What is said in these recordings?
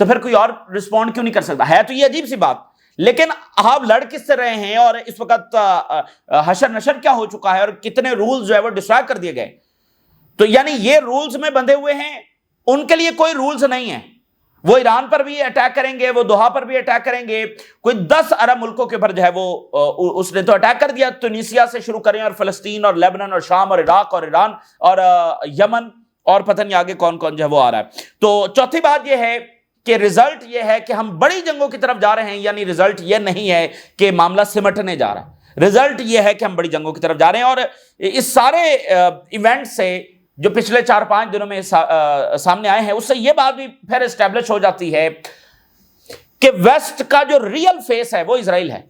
تو پھر کوئی اور رسپونڈ کیوں نہیں کر سکتا؟ ہے تو یہ عجیب سی بات، لیکن آپ لڑ کس سے رہے ہیں اور اس وقت حشر نشر کیا ہو چکا ہے اور کتنے رولز جو ہے وہ ڈسٹرائب کر دیے گئے. تو یعنی یہ رولز میں بندھے ہوئے ہیں، ان کے لیے کوئی رولز نہیں ہیں. وہ ایران پر بھی اٹیک کریں گے، وہ دوحہ پر بھی اٹیک کریں گے، کوئی 10 عرب ملکوں کے اوپر جو ہے وہ اس نے تو اٹیک کر دیا. تونسیا سے شروع کریں اور فلسطین اور لیبنان اور شام اور عراق اور ایران اور یمن اور پتہ نہیں آگے کون کون جو ہے وہ آ رہا ہے. تو چوتھی بات یہ ہے کہ رزلٹ یہ ہے کہ ہم بڑی جنگوں کی طرف جا رہے ہیں، یعنی رزلٹ یہ نہیں ہے کہ معاملہ سمٹنے جا رہا ہے، رزلٹ یہ ہے کہ ہم بڑی جنگوں کی طرف جا رہے ہیں. اور اس سارے ایونٹ سے جو پچھلے 4-5 دنوں میں سامنے آئے ہیں، اس سے یہ بات بھی پھر اسٹیبلش ہو جاتی ہے کہ ویسٹ کا جو ریئل فیس ہے وہ اسرائیل ہے.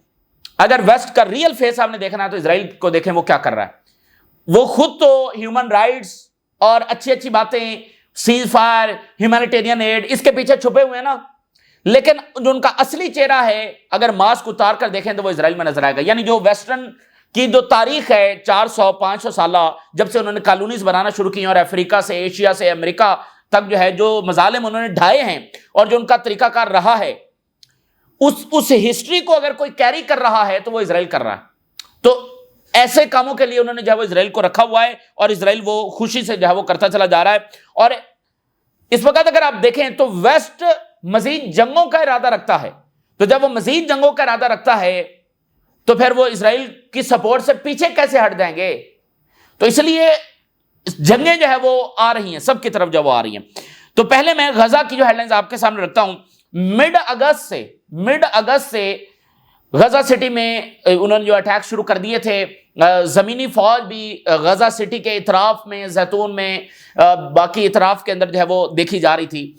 اگر ویسٹ کا ریئل فیس آپ نے دیکھنا ہے تو اسرائیل کو دیکھیں وہ کیا کر رہا ہے. وہ خود تو ہیومن رائٹس اور اچھی اچھی باتیں، سیز فائر، ہیومینیٹیرین ایڈ، اس کے پیچھے چھپے ہوئے ہیں نا، لیکن جو ان کا اصلی چہرہ ہے اگر ماسک اتار کر دیکھیں تو وہ اسرائیل میں نظر آئے گا. یعنی جو ویسٹرن کی جو تاریخ ہے 400-500 سالہ، جب سے انہوں نے کالونیز بنانا شروع کی اور افریقہ سے ایشیا سے امریکہ تک جو ہے جو مظالم انہوں نے ڈھائے ہیں اور جو ان کا طریقہ کار رہا ہے، اس ہسٹری کو اگر کوئی کیری کر رہا ہے تو وہ اسرائیل کر رہا ہے. تو ایسے کاموں کے لیے انہوں نے جو ہے وہ اسرائیل کو رکھا ہوا ہے اور اسرائیل وہ خوشی سے جو ہے وہ کرتا چلا جا رہا ہے. اور اس وقت اگر آپ دیکھیں تو ویسٹ مزید جنگوں کا ارادہ رکھتا ہے. تو جب وہ مزید جنگوں کا ارادہ رکھتا ہے تو پھر وہ اسرائیل کی سپورٹ سے پیچھے کیسے ہٹ جائیں گے؟ تو اس لیے جنگیں جو ہے وہ آ رہی ہیں، سب کی طرف جو وہ آ رہی ہیں. تو پہلے میں غزہ کی جو ہیڈ لائنز آپ کے سامنے رکھتا ہوں. مڈ اگست سے غزہ سٹی میں انہوں نے جو اٹیک شروع کر دیے تھے. زمینی فوج بھی غزہ سٹی کے اطراف میں، زیتون میں، باقی اطراف کے اندر جو ہے وہ دیکھی جا رہی تھی.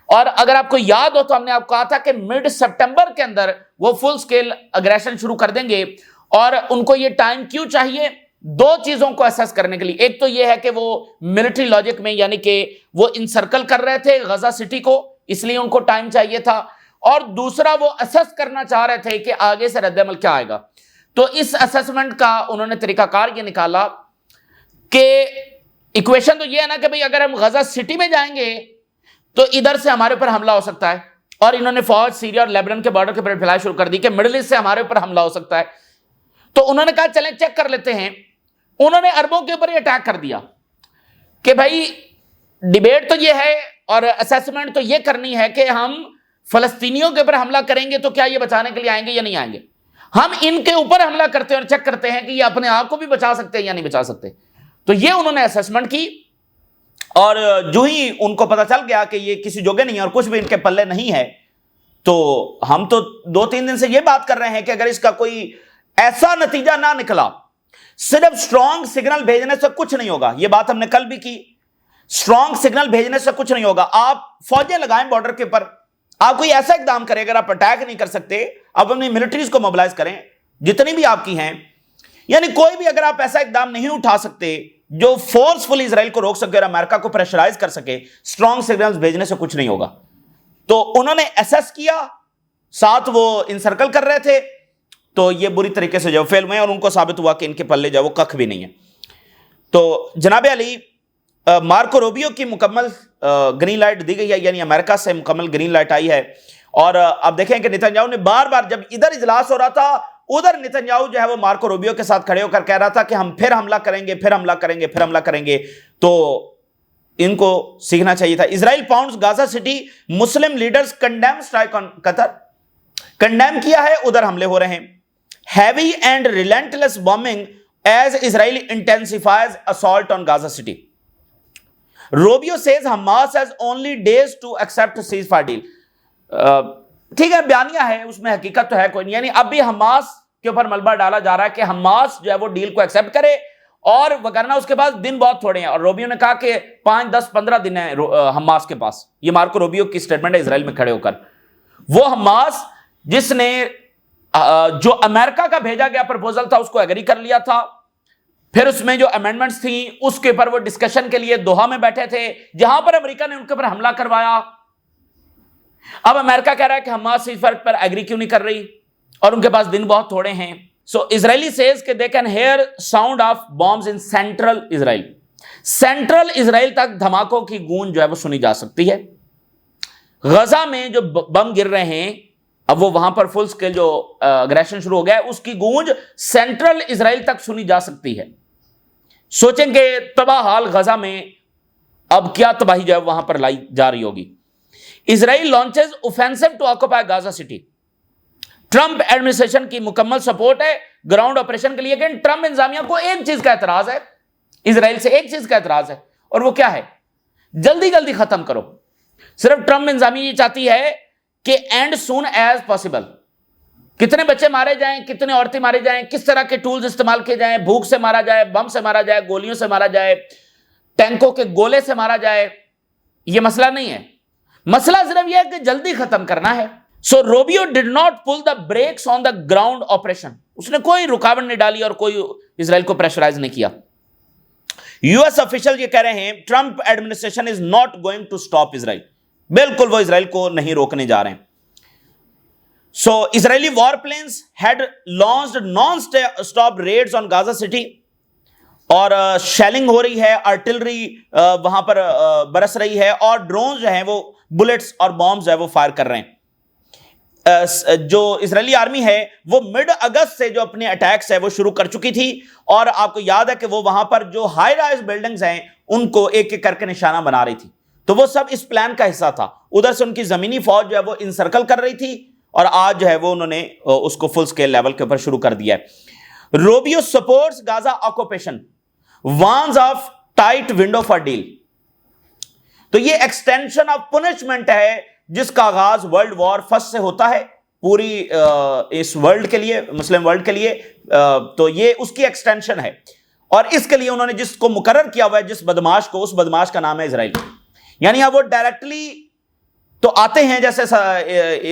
اور اگر آپ کو یاد ہو تو ہم نے آپ کو کہا تھا کہ مڈ سپٹمبر کے اندر وہ فل سکیل اگریشن شروع کر دیں گے. اور ان کو یہ ٹائم کیوں چاہیے؟ 2 چیزوں کو اسیس کرنے کے لیے. ایک تو یہ ہے کہ وہ ملٹری لاجک میں، یعنی کہ وہ انسرکل کر رہے تھے غزہ سٹی کو، اس لیے ان کو ٹائم چاہیے تھا. اور دوسرا وہ اسیس کرنا چاہ رہے تھے کہ آگے سے رد عمل کیا آئے گا. تو اس اسیسمنٹ کا انہوں نے طریقہ کار یہ نکالا کہ ایکویشن تو یہ ہے نا کہ بھئی اگر ہم غزہ سٹی میں جائیں گے تو ادھر سے ہمارے اوپر حملہ ہو سکتا ہے. اور انہوں نے فوج سیریا اور لیبنان کے بارڈر کے اوپر پھیلانا شروع کر دی کہ مڈل ایسٹ سے ہمارے اوپر حملہ ہو سکتا ہے. تو انہوں نے کہا چلیں چیک کر لیتے ہیں. انہوں نے عربوں کے اوپر یہ اٹیک کر دیا کہ بھائی ڈیبیٹ تو یہ ہے اور اسیسمنٹ تو یہ کرنی ہے کہ ہم فلسطینیوں کے اوپر حملہ کریں گے تو کیا یہ بچانے کے لیے آئیں گے یا نہیں آئیں گے. ہم ان کے اوپر حملہ کرتے ہیں اور چیک کرتے ہیں کہ یہ اپنے آپ کو بھی بچا سکتے ہیں یا نہیں بچا سکتے. تو یہ انہوں نے اسیسمنٹ کی اور جو ہی ان کو پتا چل گیا کہ یہ کسی جوگے نہیں ہے اور کچھ بھی ان کے پلے نہیں ہے، تو ہم تو 2-3 دن سے یہ بات کر رہے ہیں کہ اگر اس کا کوئی ایسا نتیجہ نہ نکلا، صرف سٹرونگ سگنل بھیجنے سے کچھ نہیں ہوگا. یہ بات ہم نے کل بھی کی، سٹرونگ سگنل بھیجنے سے کچھ نہیں ہوگا. آپ فوجیں لگائیں بارڈر کے اوپر، آپ کوئی ایسا اقدام کریں. اگر آپ اٹیک نہیں کر سکتے، آپ اپنی ملٹریز کو موبلائز کریں جتنی بھی آپ کی ہیں. یعنی کوئی بھی اگر آپ ایسا اقدام نہیں اٹھا سکتے جو فورسفلی اسرائیل کو روک سکے اور امریکہ کو پریشرائز کر سکے، سٹرونگ سگنلز بھیجنے سے کچھ نہیں ہوگا. تو انہوں نے ایسس کیا، ساتھ وہ انسرکل کر رہے تھے، تو یہ بری طریقے سے جو فیل ہوئے اور ان کو ثابت ہوا کہ ان کے پلے جو وہ ککھ بھی نہیں ہے. تو جناب علی، مارکو روبیو کی مکمل گرین لائٹ دی گئی ہے، یعنی امریکہ سے مکمل گرین لائٹ آئی ہے. اور آپ دیکھیں کہ نتنیاہو نے بار بار جب ادھر اجلاس ہو رہا تھا، ادھر نتنیاہو جو ہے وہ مارکو روبیو کے ساتھ کھڑے ہو کر کہہ رہا تھا کہ ہم پھر حملہ کریں گے، پھر حملہ کریں گے، پھر حملہ کریں گے. تو ان کو سیکھنا چاہیے تھا. Israel pounds Gaza City, Muslim leaders condemn strike on Qatar. Condemn کیا ہے، ادھر حملے ہو رہے ہیں. Heavy and relentless bombing as Israel intensifies assault on Gaza City. Rubio says Hamas has only days to accept ceasefire deal. ٹھیک ہے، بیانیہ ہے، اس میں حقیقت تو ہے کوئی نہیں. یعنی اب بھی حماس کے اوپر ملبہ ڈالا جا رہا ہے کہ حماس جو ہے وہ ڈیل کو ایکسیپٹ کرے، اور وگرنہ اس کے پاس دن بہت تھوڑے ہیں. اور روبیو نے کہا کہ 5-10-15 دن ہیں حماس کے پاس. یہ مارکو روبیو کی سٹیٹمنٹ ہے اسرائیل میں کھڑے ہو کر. وہ حماس جس نے جو امریکہ کا بھیجا گیا پرپوزل تھا اس کو ایگری کر لیا تھا، پھر اس میں جو امینڈمنٹس تھیں اس کے اوپر وہ ڈسکشن کے لیے دوحہ میں بیٹھے تھے، جہاں پر امریکہ نے ان کے اوپر حملہ کروایا. اب امریکہ کہہ رہا ہے کہ حماس اس فرق پر ایگری کیوں نہیں کر رہی اور ان کے پاس دن بہت تھوڑے ہیں. سو اسرائیلی سیز کہ they can hear sound of bombs in central Israel. Central Israel تک دھماکوں کی گونج جو ہے وہ سنی جا سکتی ہے. غزہ میں جو بم گر رہے ہیں، اب وہ وہاں پر فل سکیل جو اگریشن شروع ہو گیا ہے، اس کی گونج سینٹرل اسرائیل تک سنی جا سکتی ہے۔ سوچیں کہ تباہ حال غزہ میں اب کیا تباہی جو ہے وہاں پر لائی جا رہی ہوگی۔ Israel launches offensive to occupy Gaza City. Trump administration کی مکمل سپورٹ ہے گراؤنڈ آپریشن کے لیے، لیکن ٹرمپ انتظامیہ کو ایک چیز کا اعتراض ہے، اسرائیل سے ایک چیز کا اعتراض ہے، اور وہ کیا ہے؟ جلدی جلدی ختم کرو۔ صرف ٹرمپ انتظامیہ یہ چاہتی ہے کہ اینڈ سون ایز پاسبل، کتنے بچے مارے جائیں، کتنے عورتیں مارے جائیں، کس طرح کے ٹولز استعمال کیے جائیں، بھوک سے مارا جائے، بم سے مارا جائے، گولیوں سے مارا جائے، ٹینکوں کے گولے سے مارا جائے، یہ مسئلہ نہیں ہے۔ مسئلہ صرف یہ ہے کہ جلدی ختم کرنا ہے۔ So Rubio did not pull the brakes on the ground operation, اس نے کوئی رکاوٹ نہیں ڈالی اور کوئی اسرائیل کو پریشرائز نہیں کیا۔ یو ایس آفیشل یہ کہہ رہے ہیں Trump administration is not going to stop Israel, بالکل وہ اسرائیل کو نہیں روکنے جا رہے ہیں۔ So Israeli war planes had launched non stop raids on Gaza City, اور شیلنگ ہو رہی ہے، آرٹلری وہاں پر برس رہی ہے، اور ڈرون جو ہیں وہ بلٹس اور بامز جو ہے وہ فائر کر رہے ہیں۔ جو اسرائیلی آرمی ہے وہ مڈ اگست سے جو اپنے اٹیکس ہے وہ شروع کر چکی تھی، اور آپ کو یاد ہے کہ وہ وہاں پر جو ہائی رائز بلڈنگز ہیں ان کو ایک ایک کر کے نشانہ بنا رہی تھی، تو وہ سب اس پلان کا حصہ تھا۔ ادھر سے ان کی زمینی فوج جو ہے وہ انسرکل کر رہی تھی، اور آج جو ہے وہ انہوں نے اس کو فل سکیل لیول کے اوپر شروع کر دیا ہے۔ Rubio supports Gaza occupation, warns of tight window for deal. تو یہ ایکسٹینشن آف پنشمنٹ ہے جس کا آغاز ورلڈ وار فرسٹ سے ہوتا ہے پوری اس ورلڈ کے لیے، مسلم ورلڈ کے لیے، تو یہ اس کی ایکسٹینشن ہے، اور اس کے لیے انہوں نے جس کو مقرر کیا ہوا ہے، جس بدماش کو، اس بدماش کا نام ہے اسرائیل۔ یعنی اب وہ ڈائریکٹلی تو آتے ہیں، جیسے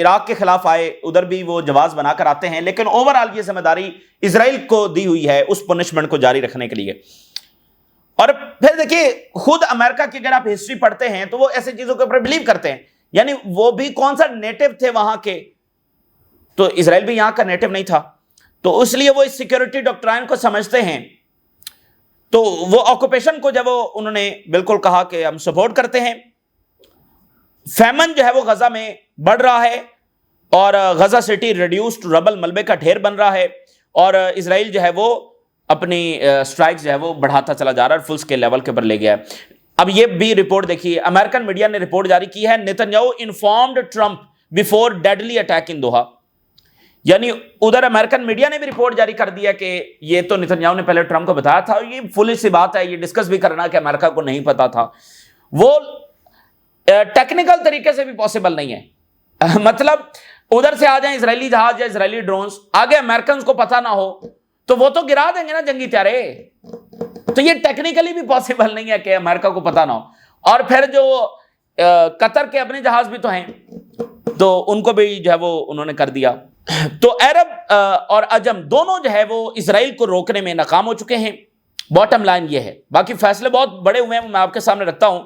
عراق کے خلاف آئے ادھر بھی وہ جواز بنا کر آتے ہیں، لیکن اوورآل یہ ذمہ داری اسرائیل کو دی ہوئی ہے اس پنشمنٹ کو جاری رکھنے کے لیے۔ اور پھر دیکھیے خود امریکہ کی اگر آپ ہسٹری پڑھتے ہیں تو وہ ایسے چیزوں کے اوپر بلیو کرتے ہیں، یعنی وہ بھی کون سا نیٹو تھے وہاں کے، تو اسرائیل بھی یہاں کا نیٹو نہیں تھا، تو اس لیے وہ اس سیکیورٹی ڈاکٹرائن کو سمجھتے ہیں۔ تو وہ آکوپیشن کو جب انہوں نے بالکل کہا کہ ہم سپورٹ کرتے ہیں۔ فیمن جو ہے وہ غزہ میں بڑھ رہا ہے، اور Gaza city reduced to rubble, ملبے کا ڈھیر بن رہا ہے، اور اسرائیل جو ہے وہ اپنی سٹرائکس جو ہے وہ بڑھاتا چلا جا رہا ہے، فل سکیل لیول کے اوپر لے گیا ہے۔ اب یہ بھی رپورٹ دیکھیے، امریکن میڈیا نے رپورٹ جاری کی ہے، Netanyahu informed Trump before deadly attack in Doha, یعنی ادھر امریکن میڈیا نے بھی رپورٹ جاری کر دیا کہ یہ تو نیتنیاہو نے پہلے ٹرمپ کو بتایا تھا، یہ فولیش سی بات ہے، یہ ڈسکس بھی کرنا کہ امریکہ کو نہیں پتا تھا۔ وہ ٹیکنیکل طریقے سے بھی پاسبل نہیں ہے، مطلب ادھر سے آ جائیں اسرائیلی جہاز یا اسرائیلی ڈرونز، آگے امریکنز کو پتا نہ ہو تو وہ تو گرا دیں گے نا جنگی طیارے، تو یہ ٹیکنیکلی بھی پاسبل نہیں ہے کہ امریکہ کو پتا نہ ہو۔ اور پھر جو قطر کے اپنے جہاز بھی تو ہیں، تو ان کو بھی جو ہے وہ انہوں نے کر دیا۔ تو عرب اور عجم دونوں جو ہے وہ اسرائیل کو روکنے میں ناکام ہو چکے ہیں۔ باٹم لائن یہ ہے، باقی فیصلے بہت بڑے ہوئے ہیں، میں آپ کے سامنے رکھتا ہوں،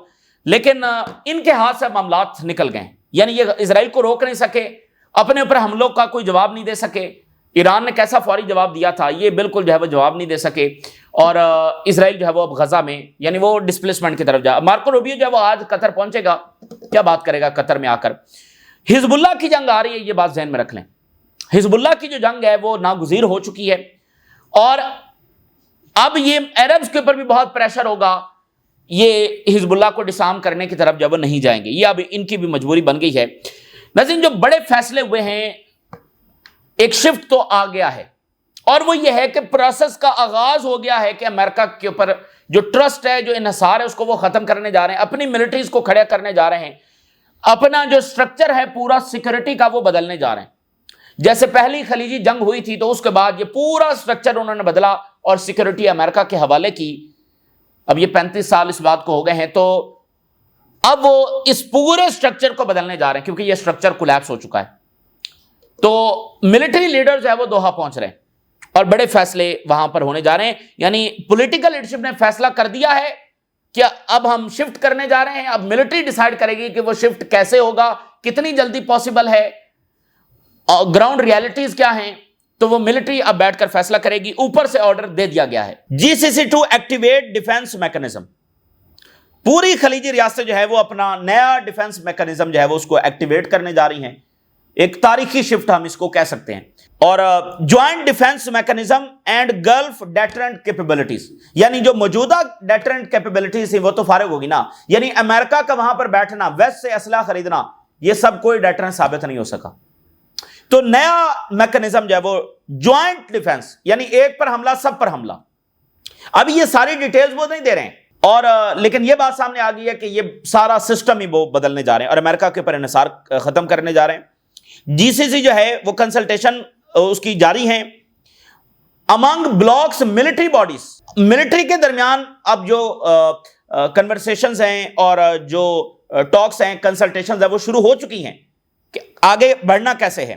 لیکن ان کے ہاتھ سے معاملات نکل گئے ہیں، یعنی یہ اسرائیل کو روک نہیں سکے، اپنے اوپر حملوں کا کوئی جواب نہیں دے سکے۔ ایران نے کیسا فوری جواب دیا تھا، یہ بالکل جو ہے وہ جواب نہیں دے سکے، اور اسرائیل جو ہے وہ اب غزہ میں یعنی وہ ڈسپلیسمنٹ کی طرف جا۔ مارکو روبیو جو ہے وہ آج قطر پہنچے گا، کیا بات کرے گا قطر میں آ کر۔ حزب اللہ کی جنگ آ رہی ہے، یہ بات ذہن میں رکھ لیں، حزب اللہ کی جو جنگ ہے وہ ناگزیر ہو چکی ہے، اور اب یہ عربز کے اوپر بھی بہت پریشر ہوگا، یہ حزب اللہ کو ڈسارم کرنے کی طرف جب وہ نہیں جائیں گے، یہ اب ان کی بھی مجبوری بن گئی ہے۔ ناظرین، جو بڑے فیصلے ہوئے ہیں، ایک شفٹ تو آ گیا ہے، اور وہ یہ ہے کہ پروسیس کا آغاز ہو گیا ہے کہ امریکہ کے اوپر جو ٹرسٹ ہے، جو انحصار ہے، اس کو وہ ختم کرنے جا رہے ہیں، اپنی ملٹریز کو کھڑے کرنے جا رہے ہیں، اپنا جو سٹرکچر ہے پورا سیکورٹی کا وہ بدلنے جا رہے ہیں۔ جیسے پہلی خلیجی جنگ ہوئی تھی تو اس کے بعد یہ پورا سٹرکچر انہوں نے بدلا اور سیکورٹی امریکہ کے حوالے کی۔ اب یہ 35 سال اس بات کو ہو گئے ہیں، تو اب وہ اس پورے سٹرکچر کو بدلنے جا رہے ہیں، کیونکہ یہ سٹرکچر کولیپس ہو چکا ہے۔ تو ملٹری لیڈر جو ہے وہ دوحہ پہنچ رہے ہیں، اور بڑے فیصلے وہاں پر ہونے جا رہے ہیں، یعنی پولیٹیکل لیڈرشپ نے فیصلہ کر دیا ہے کہ اب ہم شفٹ کرنے جا رہے ہیں۔ اب ملٹری ڈیسائیڈ کرے گی کہ وہ شفٹ کیسے ہوگا، کتنی جلدی پاسبل ہے، گراؤنڈ ریالٹیز کیا ہیں، تو وہ ملٹری اب بیٹھ کر فیصلہ کرے گی۔ اوپر سے آرڈر دے دیا گیا ہے۔ GCC2 activate ڈیفense mechanism. پوری خلیجی ریاستیں جو ہے وہ اپنا نیا ڈیفنس میکانزم جو ہے وہ اس کو ایکٹیویٹ کرنے جا رہی ہیں. ایک تاریخی شفٹ ہم اس کو کہہ سکتے ہیں. اور joint defence mechanism and golf deterrent capabilities, یعنی جو موجودہ ڈیٹرنٹ کیپیبلٹیز ہیں وہ تو فارغ ہوگی نا. یعنی امریکہ کا وہاں پر بیٹھنا, ویسٹ سے اسلحہ خریدنا, یہ سب کوئی ڈیٹرنٹ ثابت نہیں ہو سکا. تو نیا میکانزم جو ہے وہ جوائنٹ ڈیفنس, یعنی ایک پر حملہ سب پر حملہ. اب یہ ساری ڈیٹیلز وہ نہیں دے رہے ہیں, اور لیکن یہ بات سامنے آ گئی ہے کہ یہ سارا سسٹم ہی وہ بدلنے جا رہے ہیں اور امریکہ کے اوپر انحصار ختم کرنے جا رہے ہیں. جی سی سی جو ہے وہ کنسلٹیشن اس کی جاری ہیں امنگ بلاکس ملٹری باڈیز. ملٹری کے درمیان اب جو کنورسیشنز ہیں اور جو ٹاکس ہیں, کنسلٹیشنز ہیں, وہ شروع ہو چکی ہیں کہ آگے بڑھنا کیسے ہے.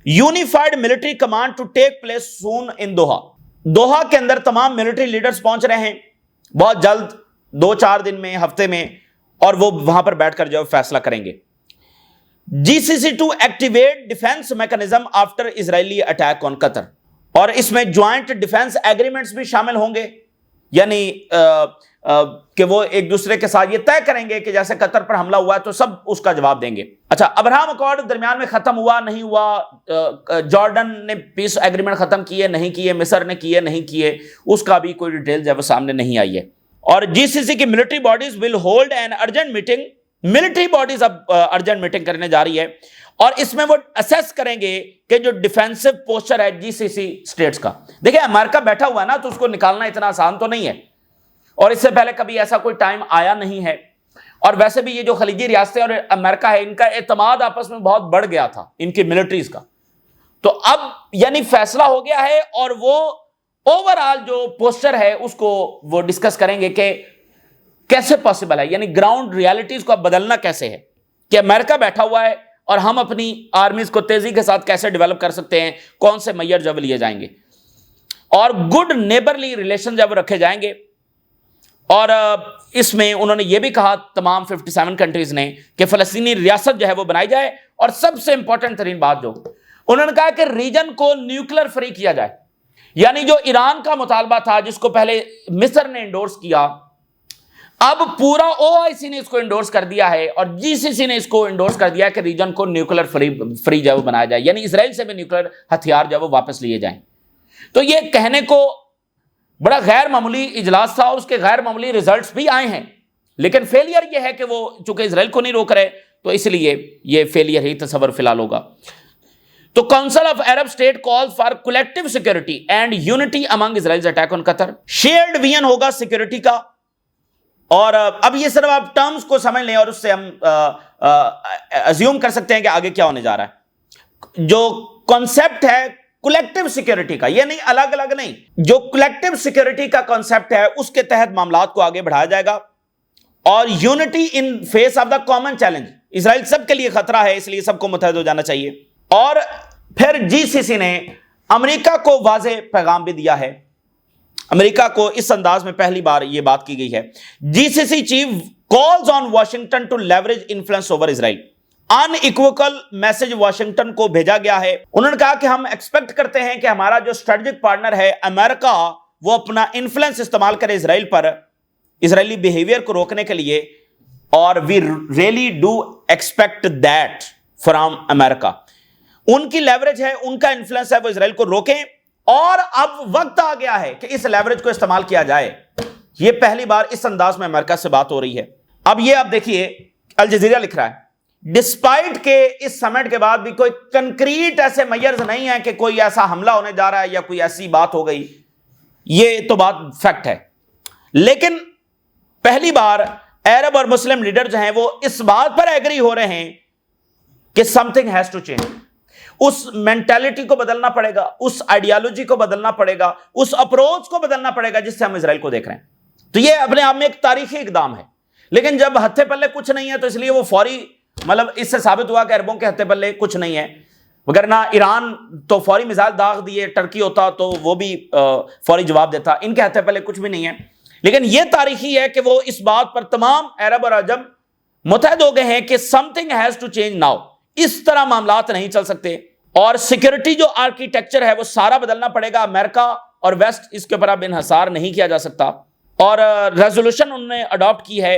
Unified military command to take place soon in Doha. Doha کے اندر تمام ملٹری لیڈرز پہنچ رہے ہیں بہت جلد, 2-4 دن میں, ہفتے میں, اور وہ وہاں پر بیٹھ کر جو فیصلہ کریں گے. G C C to activate defence mechanism after Israeli attack on Qatar, اور اس میں جوائنٹ ڈیفنس ایگریمنٹس بھی شامل ہوں گے, یعنی کہ وہ ایک دوسرے کے ساتھ یہ طے کریں گے کہ جیسے قطر پر حملہ ہوا ہے تو سب اس کا جواب دیں گے. اچھا, ابراہم اکارڈ درمیان میں ختم ہوا نہیں ہوا, جارڈن نے پیس ایگریمنٹ ختم کیے نہیں کیے, مصر نے کیے نہیں کیے, اس کا بھی کوئی ڈیٹیل جو ہے وہ سامنے نہیں آئی ہے. اور جی سی سی کی military bodies will hold an urgent meeting. Military bodies اب ارجنٹ میٹنگ کرنے جا رہی ہے اور اس میں وہ اسیس کریں گے کہ جو ڈیفینسو پوسچر ہے جی سی سی سٹیٹس کا. دیکھیں امریکہ بیٹھا ہوا ہے نا, تو اس کو نکالنا اتنا آسان تو نہیں ہے, اور اس سے پہلے کبھی ایسا کوئی ٹائم آیا نہیں ہے. اور ویسے بھی یہ جو خلیجی ریاستیں اور امریکہ ہے, ان کا اعتماد آپس میں بہت بڑھ گیا تھا ان کی ملٹریز کا. تو اب یعنی فیصلہ ہو گیا ہے اور وہ اوور آل جو پوسچر ہے اس کو وہ ڈسکس کریں گے کہ کیسے پاسبل ہے, یعنی گراؤنڈ ریالٹیز کو اب بدلنا کیسے ہے کہ امریکہ بیٹھا ہوا ہے اور ہم اپنی آرمیز کو تیزی کے ساتھ کیسے ڈیولپ کر سکتے ہیں, کون سے معیار جب لیے جائیں گے, اور گڈ نیبرلی ریلیشن جب رکھے جائیں گے. اور اس میں انہوں نے یہ بھی کہا تمام 57 کنٹریز نے کہ فلسطینی ریاست جو ہے وہ بنائی جائے, اور سب سے امپورٹنٹ ترین بات جو انہوں نے کہا کہ ریجن کو نیوکلر فری کیا جائے. یعنی جو ایران کا مطالبہ تھا جس کو پہلے مصر نے انڈورس کیا, اب پورا او آئی سی نے اس کو انڈورس کر دیا ہے اور جی سی سی نے اس کو انڈورس کر دیا کہ ریجن کو نیوکلر فری جو ہے وہ بنایا جائے, یعنی اسرائیل سے بھی نیوکلر ہتھیار جو ہے وہ واپس لیے جائیں. تو یہ کہنے کو بڑا غیر معمولی اجلاس تھا اور اس کے غیر معمولی ریزلٹس بھی آئے ہیں, لیکن فیلئر یہ ہے کہ وہ چونکہ اسرائیل کو نہیں روک رہے تو اس لیے یہ فیلئر ہی تصور فی الحال ہوگا. تو council of Arab state calls for collective security and unity Umang Israel attack on Qatar. Shared vision ہوگا سیکورٹی کا, اور اب یہ صرف آپ ٹرمز کو سمجھ لیں اور اس سے ہم ازیوم کر سکتے ہیں کہ آگے کیا ہونے جا رہا ہے. جو کانسیپٹ ہے کولیکٹیو سیکورٹی کا, یہ نہیں الگ الگ نہیں, جو کولیکٹیو سیکورٹی کا کانسیپٹ ہے اس کے تحت معاملات کو آگے بڑھایا جائے گا. اور unity in face of the common challenge, Israel سب کے لیے خطرہ ہے اس لیے سب کو متحد ہو جانا چاہیے. اور پھر جی سی سی نے امریکہ کو واضح پیغام بھی دیا ہے, امریکہ کو اس انداز میں پہلی بار یہ بات کی گئی ہے. G C C chief calls on Washington to leverage influence over Israel. Unequivocal message Washington کو بھیجا گیا ہے. انہوں نے کہا کہ ہم ایکسپیکٹ کرتے ہیں کہ ہمارا جو اسٹریٹجک پارٹنر ہے امریکہ وہ اپنا انفلوئنس استعمال کرے اسرائیل پر, اسرائیلی بیہیویئر کو روکنے کے لیے, اور we really do expect that from America. ان کی لیوریج ہے, ان کا انفلوئنس ہے, وہ اسرائیل کو روکیں, اور اب وقت آ گیا ہے کہ اس لیوریج کو استعمال کیا جائے. یہ پہلی بار اس انداز میں امریکہ سے بات ہو رہی ہے. اب یہ آپ دیکھیے الجزیرہ لکھ رہا ہے ڈسپائٹ کہ اس سمٹ کے بعد بھی کوئی کنکریٹ ایسے میئرز نہیں ہیں کہ کوئی ایسا حملہ ہونے جا رہا ہے یا کوئی ایسی بات ہو گئی, یہ تو بات فیکٹ ہے. لیکن پہلی بار عرب اور مسلم لیڈر جو ہیں وہ اس بات پر ایگری ہو رہے ہیں کہ something has to change. اس مینٹالٹی کو بدلنا پڑے گا, اس آئیڈیالوجی کو بدلنا پڑے گا, اس اپروچ کو بدلنا پڑے گا جس سے ہم اسرائیل کو دیکھ رہے ہیں. تو یہ اپنے آپ میں ایک تاریخی اقدام ہے. لیکن جب ہتھے پلے کچھ نہیں ہے تو اس لیے وہ فوری, مطلب اس سے ثابت ہوا کہ عربوں کے ہتھے پلے کچھ نہیں ہے, وگرنہ ایران تو فوری میزائل داغ دیے, ٹرکی ہوتا تو وہ بھی فوری جواب دیتا, ان کے ہتھے پلے کچھ بھی نہیں ہے. لیکن یہ تاریخی ہے کہ وہ اس بات پر تمام عرب اور عجم متحد ہو گئے ہیں کہ something has to change now. اس طرح معاملات نہیں چل سکتے, اور سیکورٹی جو آرکیٹیکچر ہے وہ سارا بدلنا پڑے گا. امریکہ اور ویسٹ اس کے اوپر اب انحصار نہیں کیا جا سکتا. اور ریزولوشن انہوں نے اڈاپٹ کی ہے